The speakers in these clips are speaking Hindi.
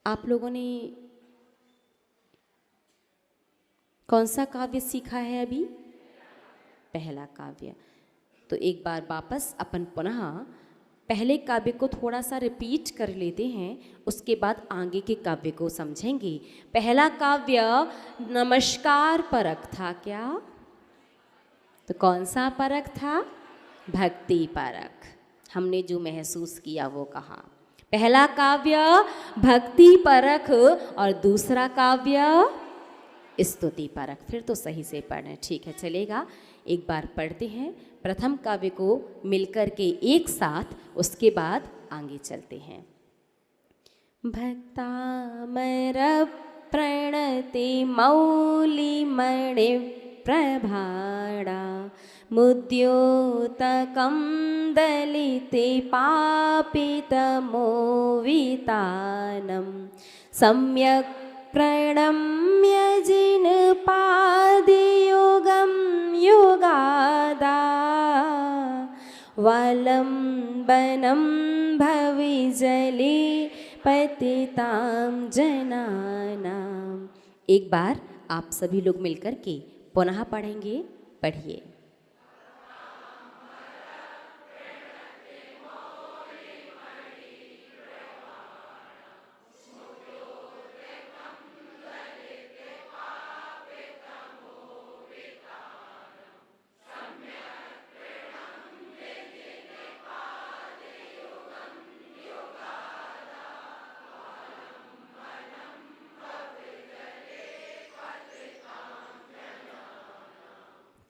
आप लोगों ने कौन सा काव्य सीखा है अभी? पहला काव्य। तो एक बार वापस अपन पुनः पहले काव्य को थोड़ा सा रिपीट कर लेते हैं, उसके बाद आगे के काव्य को समझेंगे। पहला काव्य नमस्कार परक था क्या? तो कौन सा परक था? भक्ति परक। हमने जो महसूस किया वो कहा। पहला काव्य भक्ति परक और दूसरा काव्य स्तुति परक। फिर तो सही से पढ़ें, ठीक है, चलेगा। एक बार पढ़ते हैं प्रथम काव्य को मिलकर के एक साथ, उसके बाद आगे चलते हैं। भक्तामर प्रणति मौलिमणि प्रभाणा मुद्योतकं दलिते पापितमोवितानं सम्यक् प्रणम्य जिनपादियोगं योगादा वालम्बनं भविजले पतितां जनानाम्। एक बार आप सभी लोग मिलकर के पुनः पढ़ेंगे। पढ़िए।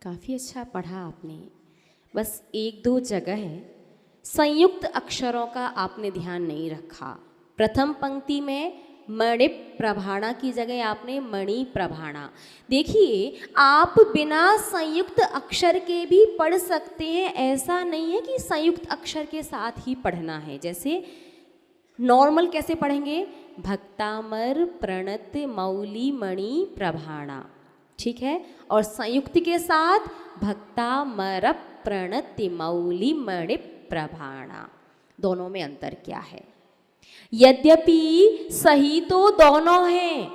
काफ़ी अच्छा पढ़ा आपने। बस एक दो जगह है संयुक्त अक्षरों का आपने ध्यान नहीं रखा। प्रथम पंक्ति में मणि प्रभाणा की जगह आपने मणि प्रभाणा। देखिए, आप बिना संयुक्त अक्षर के भी पढ़ सकते हैं, ऐसा नहीं है कि संयुक्त अक्षर के साथ ही पढ़ना है। जैसे नॉर्मल कैसे पढ़ेंगे? भक्तामर प्रणत मौली मणि प्रभाणा, ठीक है। और संयुक्त के साथ भक्तामर प्रणति मौली मणि प्रभाणा। दोनों में अंतर क्या है? यद्यपि सही तो दोनों हैं,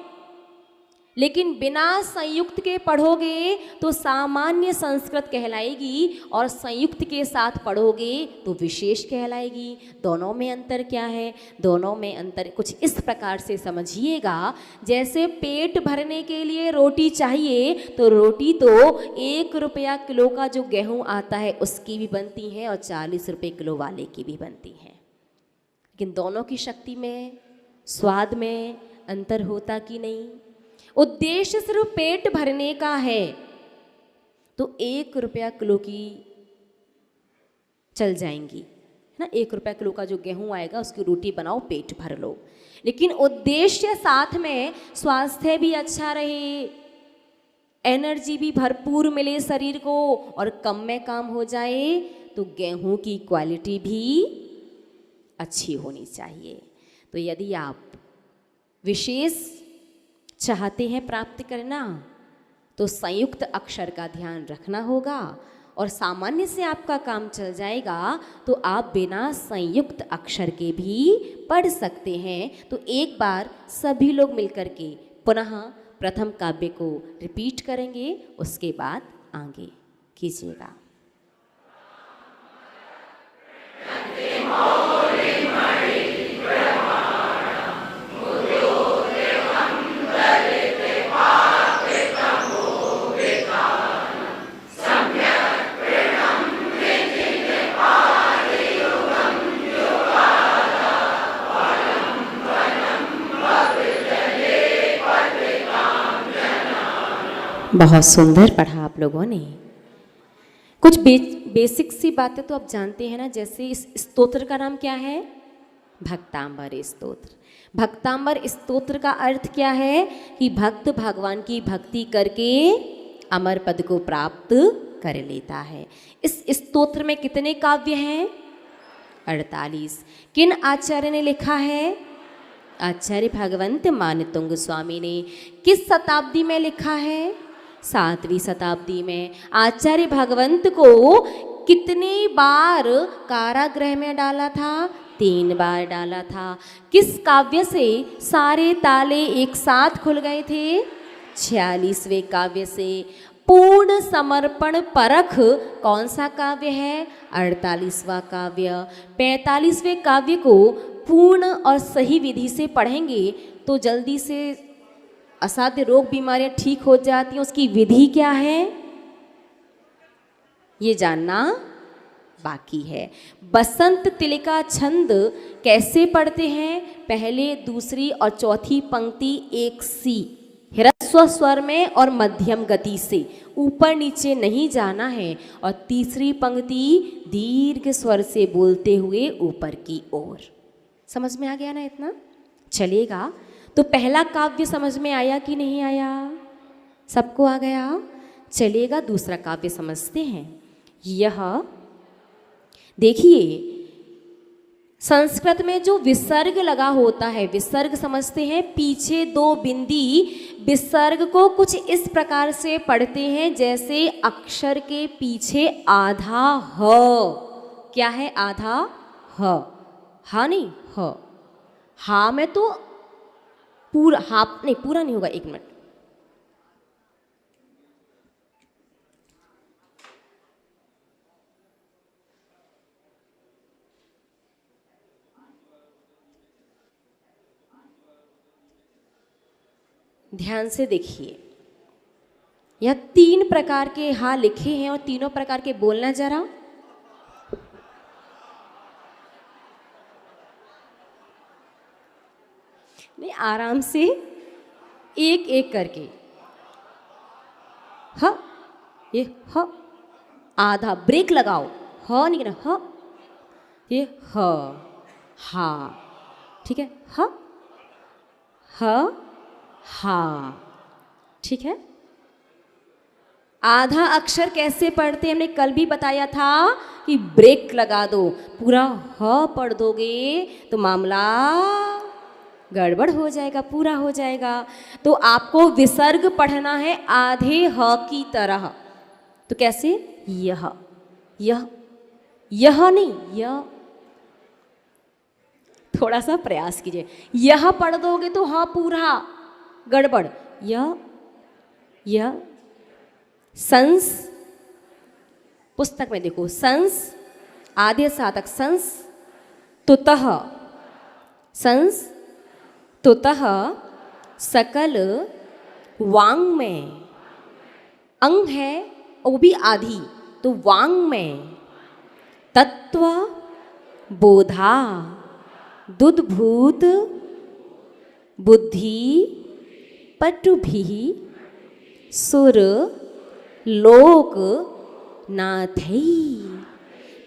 लेकिन बिना संयुक्त के पढ़ोगे तो सामान्य संस्कृत कहलाएगी और संयुक्त के साथ पढ़ोगे तो विशेष कहलाएगी। दोनों में अंतर क्या है? दोनों में अंतर कुछ इस प्रकार से समझिएगा। जैसे पेट भरने के लिए रोटी चाहिए, तो रोटी तो 1 रुपया किलो का जो गेहूं आता है उसकी भी बनती है और 40 रुपये किलो वाले की भी बनती है, लेकिन दोनों की शक्ति में, स्वाद में अंतर होता कि नहीं? उद्देश्य सिर्फ पेट भरने का है तो 1 रुपया किलो की चल जाएंगी, है ना। 1 रुपया किलो का जो गेहूं आएगा उसकी रोटी बनाओ, पेट भर लो। लेकिन उद्देश्य साथ में स्वास्थ्य भी अच्छा रहे, एनर्जी भी भरपूर मिले शरीर को और कम में काम हो जाए, तो गेहूं की क्वालिटी भी अच्छी होनी चाहिए। तो यदि आप विशेष चाहते हैं प्राप्त करना, तो संयुक्त अक्षर का ध्यान रखना होगा और सामान्य से आपका काम चल जाएगा। तो आप बिना संयुक्त अक्षर के भी पढ़ सकते हैं। तो एक बार सभी लोग मिलकर के पुनः प्रथम काव्य को रिपीट करेंगे, उसके बाद आगे कीजिएगा। बहुत सुंदर पढ़ा आप लोगों ने। कुछ बेसिक सी बातें तो आप जानते हैं ना। जैसे इस स्तोत्र का नाम क्या है? भक्तांबर स्तोत्र। भक्तांबर स्तोत्र का अर्थ क्या है? कि भक्त भगवान की भक्ति करके अमर पद को प्राप्त कर लेता है। इस स्तोत्र में कितने काव्य हैं? 48। किन आचार्य ने लिखा है? आचार्य भगवंत मानतुंग स्वामी ने। किस शताब्दी में लिखा है? 7वीं शताब्दी में। आचार्य भगवंत को कितनी बार कारागृह में डाला था? 3 बार डाला था। किस काव्य से सारे ताले एक साथ खुल गए थे? 46वें काव्य से। पूर्ण समर्पण परख कौन सा काव्य है? 48वां काव्य। 45वें काव्य को पूर्ण और सही विधि से पढ़ेंगे तो जल्दी से असाध्य रोग बीमारियां ठीक हो जाती हैं। उसकी विधि क्या है ये जानना बाकी है। बसंत तिलका छंद कैसे पढ़ते हैं? पहले, दूसरी और चौथी पंक्ति एक सी ह्रस्व स्वर में और मध्यम गति से, ऊपर नीचे नहीं जाना है। और तीसरी पंक्ति दीर्घ स्वर से बोलते हुए ऊपर की ओर। समझ में आ गया ना इतना? चलेगा। तो पहला काव्य समझ में आया कि नहीं आया? सबको आ गया? चलेगा, दूसरा काव्य समझते हैं। यह देखिए, संस्कृत में जो विसर्ग लगा होता है, विसर्ग समझते हैं, पीछे 2 बिंदी, विसर्ग को कुछ इस प्रकार से पढ़ते हैं जैसे अक्षर के पीछे आधा ह। क्या है आधा? ह। हा नहीं, ह। हा में तो पूरा, हा नहीं, पूरा नहीं होगा। 1 मिनट। ध्यान से देखिए, यह 3 प्रकार के हा लिखे हैं और तीनों प्रकार के बोलना जरा। नहीं, आराम से एक एक करके। ह, ये ह, आधा ब्रेक लगाओ। ह नहीं करना, ह, ये ह, हा, ठीक है, ह, ह, हा, ठीक है। आधा अक्षर कैसे पढ़ते हमने कल भी बताया था कि ब्रेक लगा दो। पूरा ह पढ़ दोगे तो मामला गड़बड़ हो जाएगा, पूरा हो जाएगा। तो आपको विसर्ग पढ़ना है आधे ह की तरह। तो कैसे? यह, यह, यह नहीं, यह। थोड़ा सा प्रयास कीजिए। यह पढ़ दोगे तो ह पूरा गड़बड़। यह, यह, संस, पुस्तक में देखो, संस आधे सातक, संस तुतः, संस तुतः सकल वांग में, अंग है वो भी आधी, तो वांग में तत्व बोधा दुद्भूत बुद्धि पटुभिः सुर लोक नाथै।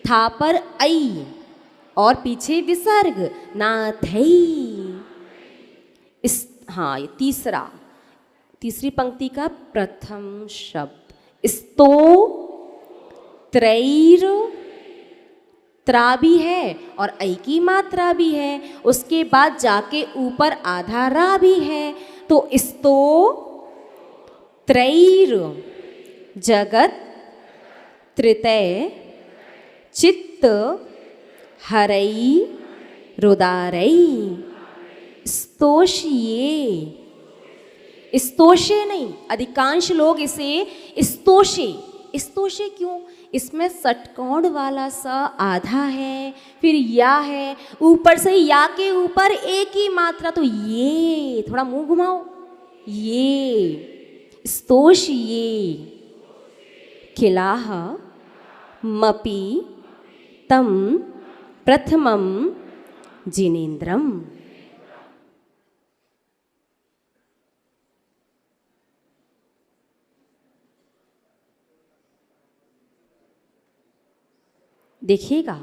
था पर ऐ और पीछे विसर्ग नाथै। इस, हाँ, ये तीसरी पंक्ति का प्रथम शब्द स्तो त्रैर, त्रा भी है और ऐ की मात्रा भी है। उसके बाद जाके ऊपर आधा रा भी है। तो स्तो त्रैर जगत त्रितय चित्त हरई रुदारई स्तोषिये। स्तोषे नहीं, अधिकांश लोग इसे स्तोषे। स्तोषे क्यों? इसमें षटकोण वाला सा आधा है, फिर या है, ऊपर से या के ऊपर एक ही मात्रा, तो ये थोड़ा मुंह घुमाओ, ये स्तोषिये। किलाह मपि तम प्रथमम जिनेन्द्रम। देखिएगा,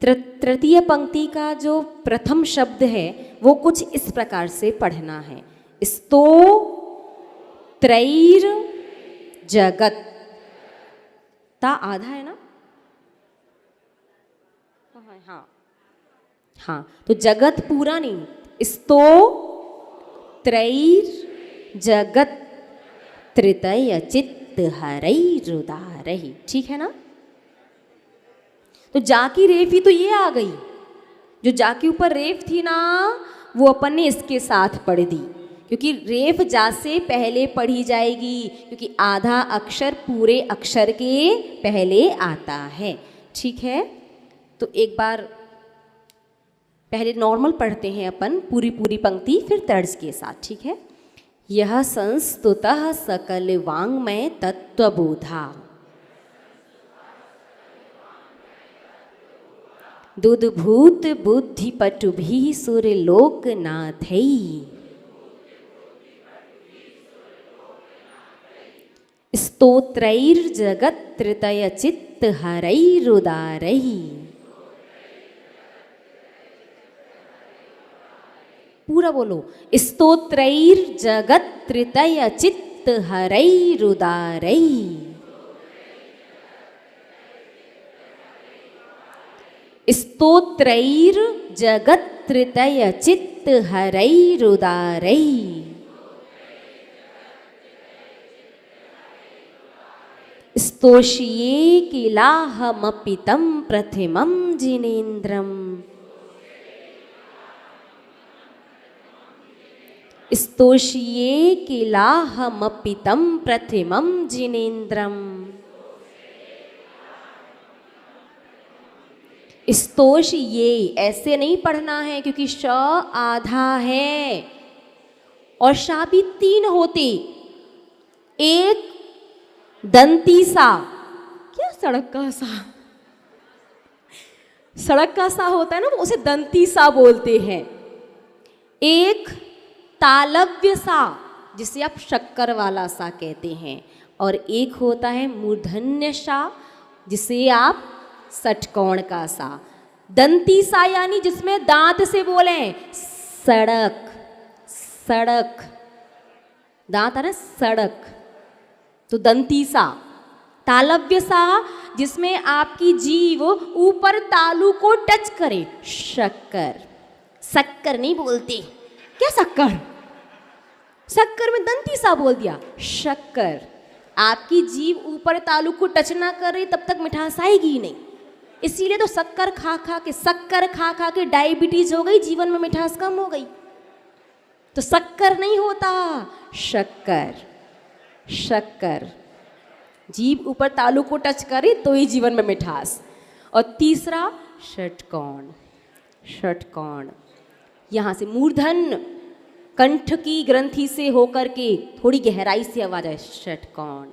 तृतीय पंक्ति का जो प्रथम शब्द है वो कुछ इस प्रकार से पढ़ना है। स्तो त्रैर जगत, ता आधा है ना? हाँ, हाँ, तो जगत पूरा नहीं, स्तो त्रैर जगत त्रितय चित्त हरई रुदारई। ठीक है ना? तो जा की रेफी तो ये आ गई, जो जा के ऊपर रेफ थी ना, वो अपन ने इसके साथ पढ़ दी, क्योंकि रेफ जा से पहले पढ़ी जाएगी, क्योंकि आधा अक्षर पूरे अक्षर के पहले आता है। ठीक है, तो एक बार पहले नॉर्मल पढ़ते हैं अपन, पूरी पूरी पंक्ति, फिर तर्ज के साथ। ठीक है। यह संस्तुतः सकल वाङ्मय तत्वबोधा, दुद्भूत बुद्धि पटुभिः सुरलोकनाथै, स्तोत्रैर्जगत्त्रतयचित्तहरैरुदारैः। पूरा बोलो, स्तोत्रैर्जगत्त्रतयचित्तहरैरुदारैः, स्तोत्रैर्जगत्त्रतयचित्तहरैरुदारैः, स्तोष्ये किलाहमपि तं प्रथमं जिनेन्द्रम्, स्तोष्ये किलाहमपि तं प्रथमं जिनेन्द्रम्। स्तोष ये ऐसे नहीं पढ़ना है, क्योंकि श आधा है और शा भी 3 होते। एक दंती सा, क्या सड़क का सा, सड़क का सा होता है ना, उसे दंती सा बोलते हैं। एक तालव्य सा, जिसे आप शक्कर वाला सा कहते हैं, और एक होता है मूर्धन्य सा, जिसे आप षटकोण का सा। दंती सा यानी जिसमें दांत से बोले, सड़क, सड़क, दांत है ना, सड़क, तो दंती सा। तालव्य सा जिसमें आपकी जीभ ऊपर तालु को टच करे, शक्कर। शक्कर नहीं बोलते, क्या शक्कर, शक्कर में दंती सा बोल दिया, शक्कर। आपकी जीभ ऊपर तालु को टच ना करे तब तक मिठास आएगी नहीं, इसीलिए तो शक्कर खा खा के डायबिटीज हो गई, जीवन में मिठास कम हो गई। तो शक्कर नहीं होता, शक्कर, शक्कर। जीभ ऊपर तालु को टच करे तो ही जीवन में मिठास। और तीसरा षटकोण, षटकोण, यहाँ से मूर्धन कंठ की ग्रंथि से होकर के थोड़ी गहराई से आवाज है, षटकोण।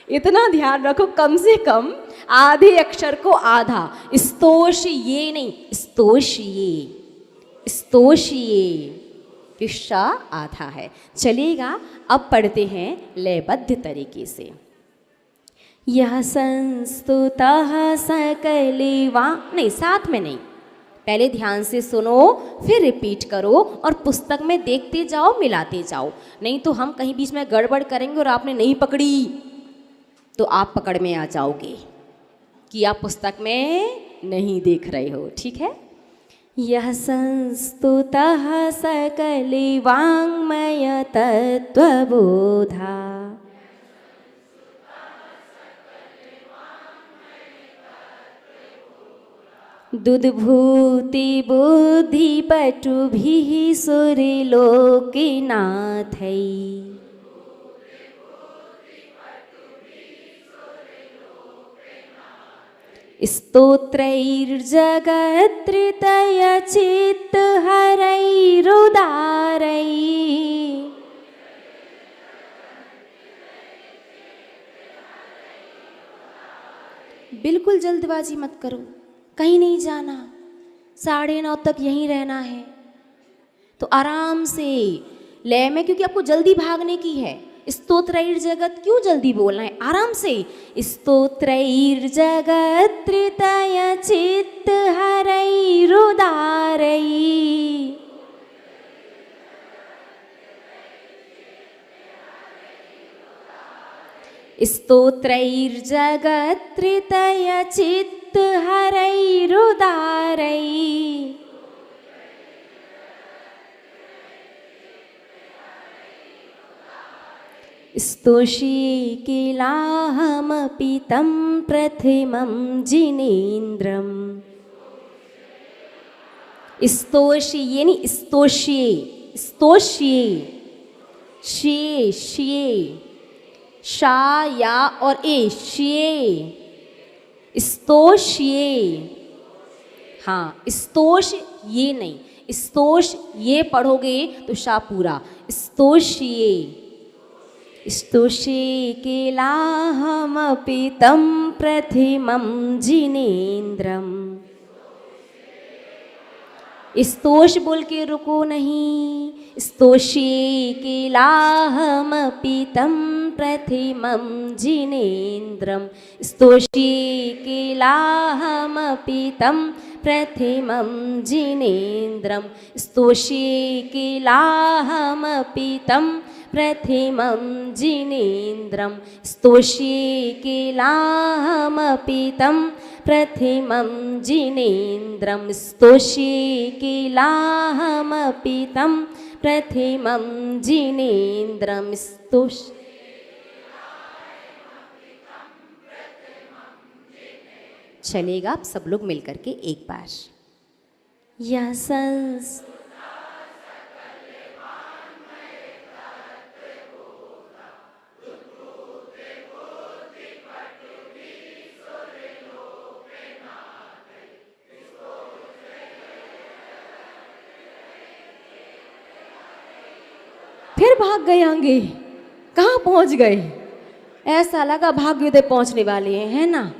इतना ध्यान रखो, कम से कम आधे अक्षर को आधा, स्तोष ये नहीं, स्तोष ये, स्तोष ये, किस्सा आधा है। चलेगा, अब पढ़ते हैं लयबद्ध तरीके से। यह संस्तुतः सकलेवा, नहीं साथ में नहीं, पहले ध्यान से सुनो फिर रिपीट करो और पुस्तक में देखते जाओ, मिलाते जाओ, नहीं तो हम कहीं बीच में गड़बड़ करेंगे और आपने नहीं पकड़ी तो आप पकड़ में आ जाओगे कि आप पुस्तक में नहीं देख रहे हो। ठीक है। यह संस्तुतः सकले वाङ्मय तत्वबोधा, दुद्भूति बुद्धि पटुभिः सुरलोकनाथै, स्तोत्रैर्जगत्त्रतयचित्तहरैरुदारैः, बिल्कुल जल्दबाजी मत करो, कहीं नहीं जाना, 9:30 तक यहीं रहना है। तो आराम से लय में, क्योंकि आपको जल्दी भागने की है। स्तोत्रैर्जगत क्यों जल्दी बोलना है, आराम से। स्तोत्रैर्जगत्त्रतयचित्तहरैरुदारैः, स्तोत्रैर्जगत्त्रतयचित्तहरैरुदारैः, स्तोषे किलाहमपि तं प्रथमं जिनेन्द्रम्। स्तोषे ये नहीं स्तोष्ये, स्तोष्ये, शे शे, शा या और ए शे, स्तोष्ये। हाँ स्तोष ये नहीं, स्तोष ये पढ़ोगे तो शा पूरा, स्तोष्ये। स्तोषे किलाहमपि तं प्रथमं जिनेन्द्रम्। स्तोष बोल के रुको नहीं, स्तोषे किलाहमपि तं प्रथमं जिनेन्द्रम्। स्तोषे किलाहमपि तं प्रथमं जिनेन्द्रम्। स्तोषे किलाहमपि तं प्रथमं जिनेन्द्रम्। स्तोषे किलाहमपि तं प्रथमं जिनेन्द्रम्। स्तोषे किलाहमपि तं प्रथमं जिनेन्द्रम्। स्तोष चलेगा आप सब लोग मिलकर के एक बार। यस फिर भाग गए आगे, कहाँ पहुंच गए? ऐसा लगा भाग्योदय पहुंचने वाले हैं, है ना?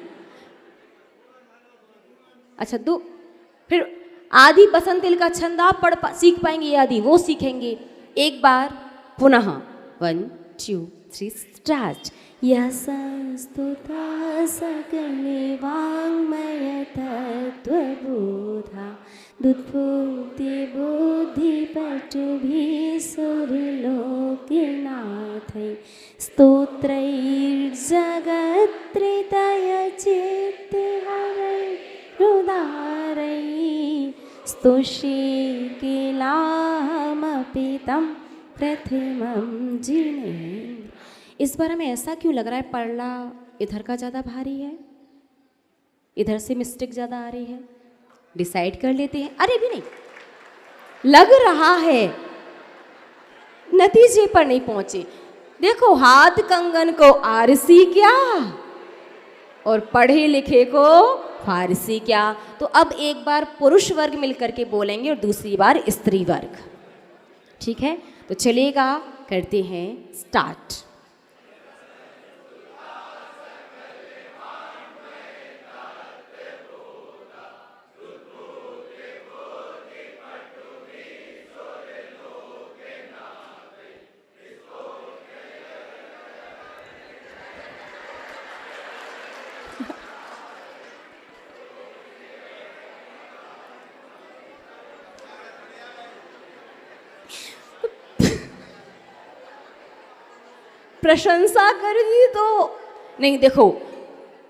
अच्छा दो फिर आदि बसंतिल का छंद आप सीख पाएंगे, आदि वो सीखेंगे। एक बार पुनः 1 2 3 स्टार्ट। यशस्तुता सकले वाङ्मय तत्त्वबोधा दुद्बुद्धि बुद्धि पटुभिः सुरलोकनाथै स्तोत्रैर्जगत्त्रितय चित्तिहरै रुदारै स्तोषे किलाहमपि तं प्रथमं जिनेन्द्रम्। इस बार हमें ऐसा क्यों लग रहा है पढ़ना इधर का ज़्यादा भारी है, इधर से मिस्टेक ज़्यादा आ रही है? डिसाइड कर लेते हैं। अरे भी नहीं लग रहा है, नतीजे पर नहीं पहुंचे। देखो हाथ कंगन को आरसी क्या और पढ़े लिखे को फारसी क्या। तो अब एक बार पुरुष वर्ग मिलकर के बोलेंगे और दूसरी बार स्त्री वर्ग, ठीक है? तो चलेगा, करते हैं स्टार्ट। प्रशंसा कर दी तो नहीं। देखो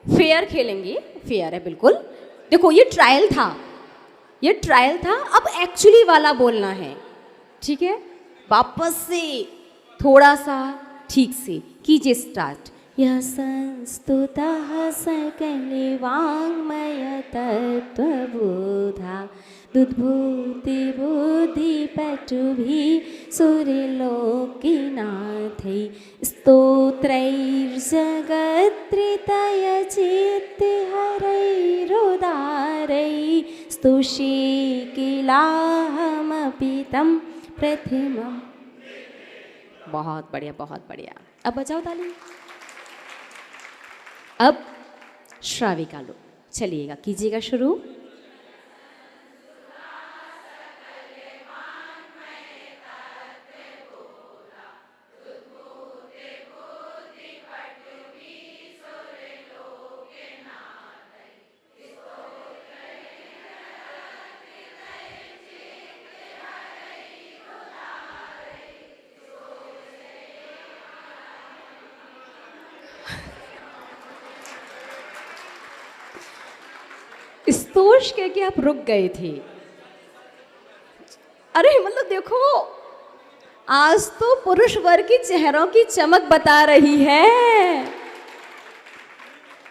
फेयर खेलेंगे, फेयर है बिल्कुल। देखो ये ट्रायल था, ये ट्रायल था, अब एक्चुअली वाला बोलना है, ठीक है? वापस से थोड़ा सा ठीक से कीजिए स्टार्ट। यशस्तुतः सकले वाङ्मय तत्त्वबोधा दुद्बुद्धि बुद्धि पटुभिः सुरलोकनाथै स्तोत्रैर्जगत्त्रितय चित्तिहरैरुदारै स्तुषे किलाहमपि तं प्रथमं। बहुत बढ़िया, बहुत बढ़िया। अब बजाओ ताली। अब श्राविका लो, चलिएगा, कीजिएगा शुरू। स्तोष कह के आप रुक गए थे। अरे मतलब देखो आज तो पुरुष वर्ग के चेहरों की चमक बता रही है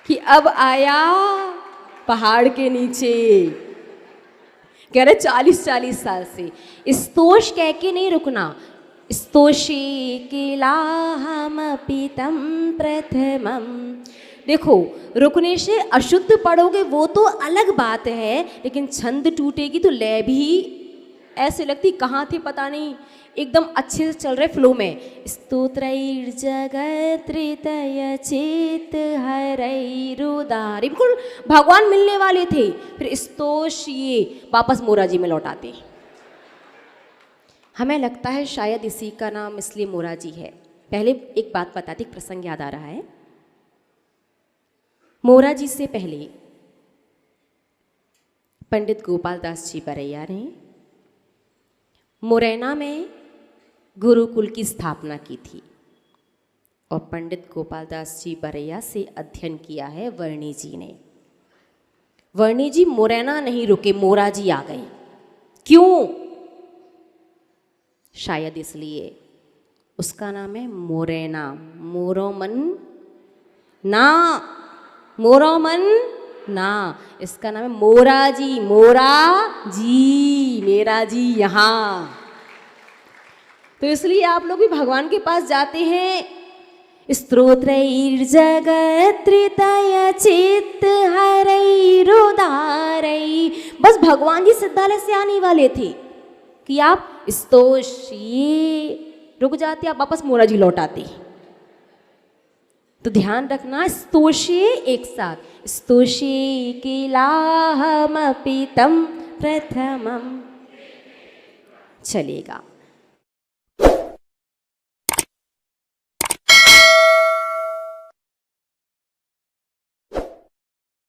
कि अब आया पहाड़ के नीचे। कह रहे 40 साल से स्तोष कह के नहीं रुकना। स्तोषे किलाहमपि तं प्रथमम। देखो, रुकने से अशुद्ध पढ़ोगे वो तो अलग बात है, लेकिन छंद टूटेगी तो लय भी ऐसे लगती कहाँ थे पता नहीं, एकदम अच्छे से चल रहे फ्लो में। स्तोत्रैर्जगत्रितय चेत हरैरुदारे, बिल्कुल भगवान मिलने वाले थे, फिर स्तोष ये वापस मोराजी में लौटाते। हमें लगता है शायद इसी का नाम इसलिए मोराजी है। पहले एक बात बताती, एक प्रसंग याद आ रहा है। मोराजी से पहले पंडित गोपाल दास जी बरैया ने मुरैना में गुरुकुल की स्थापना की थी और पंडित गोपाल दास जी बरैया से अध्ययन किया है वर्णी जी ने। वर्णी जी मुरैना नहीं रुके, मोराजी आ गए। क्यों? शायद इसलिए उसका नाम है मोरैना। मोरोमन ना, मोरोमन ना, इसका नाम है मोराजी। मोराजी, मेरा जी यहाँ। तो इसलिए आप लोग भी भगवान के पास जाते हैं। स्तोत्रैर्जगत्रितय चित्त हरैरुदारै। बस भगवान जी सिद्धालय से आने वाले थे कि आप स्तोष ये रुक जाते, आप वापस मोराजी लौटाते। तो ध्यान रखना, स्तोषे एक साथ, स्तोषे किलाहमपि तं प्रथमम। चलेगा।